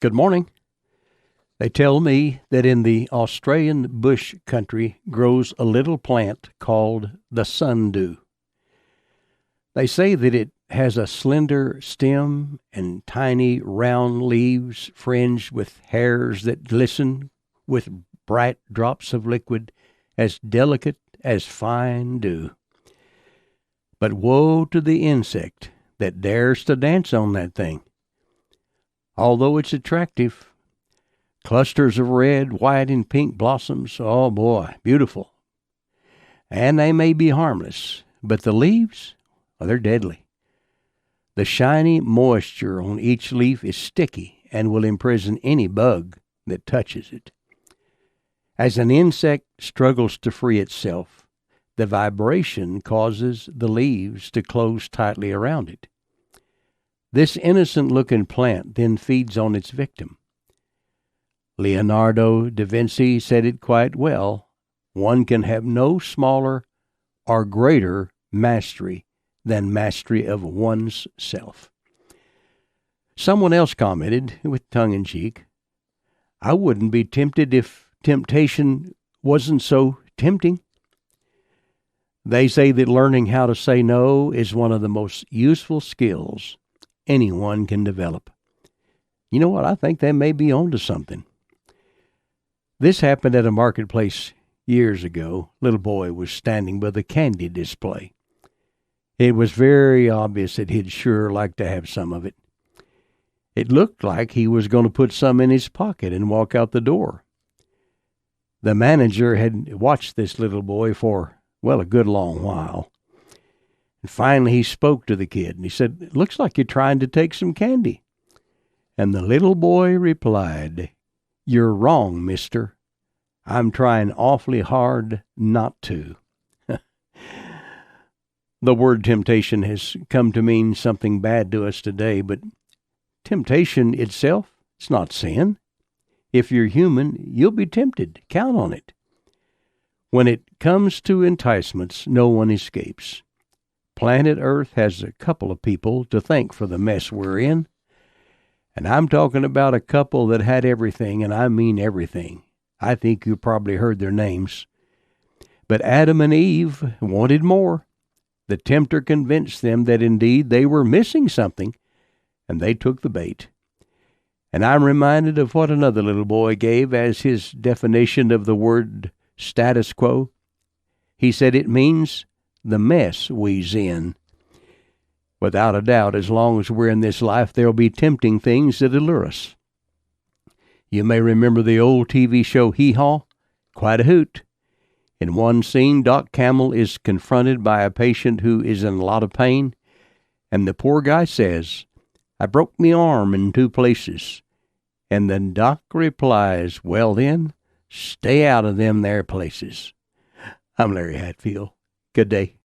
Good morning. They tell me that in the Australian bush country grows a little plant called the sundew. They say that it has a slender stem and tiny round leaves fringed with hairs that glisten with bright drops of liquid as delicate as fine dew. But woe to the insect that dares to dance on that thing. Although it's attractive, clusters of red, white, and pink blossoms, oh boy, beautiful. And they may be harmless, but the leaves, well, they're deadly. The shiny moisture on each leaf is sticky and will imprison any bug that touches it. As an insect struggles to free itself, the vibration causes the leaves to close tightly around it. This innocent-looking plant then feeds on its victim. Leonardo da Vinci said it quite well. One can have no smaller or greater mastery than mastery of one's self. Someone else commented, with tongue-in-cheek, I wouldn't be tempted if temptation wasn't so tempting. They say that learning how to say no is one of the most useful skills anyone can develop. You know what? I think they may be onto something. This happened at a marketplace years ago. A little boy was standing by the candy display. It was very obvious that he'd sure like to have some of it. It looked like he was going to put some in his pocket and walk out the door. The manager had watched this little boy for, well, a good long while. And finally he spoke to the kid, and he said, "It looks like you're trying to take some candy." And the little boy replied, "You're wrong, mister. I'm trying awfully hard not to." The word temptation has come to mean something bad to us today, but temptation itself, it's not sin. If you're human, you'll be tempted. Count on it. When it comes to enticements, no one escapes. Planet Earth has a couple of people to thank for the mess we're in. And I'm talking about a couple that had everything, and I mean everything. I think you probably heard their names. But Adam and Eve wanted more. The tempter convinced them that indeed they were missing something, and they took the bait. And I'm reminded of what another little boy gave as his definition of the word status quo. He said it means the mess we's in. Without a doubt, as long as we're in this life, there'll be tempting things that allure us. You may remember the old TV show Hee Haw. Quite a hoot. In one scene, Doc Camel is confronted by a patient who is in a lot of pain, and the poor guy says, "I broke me arm in 2 places." And the doc replies, "Well then, stay out of them there places." I'm Larry Hatfield. Good day.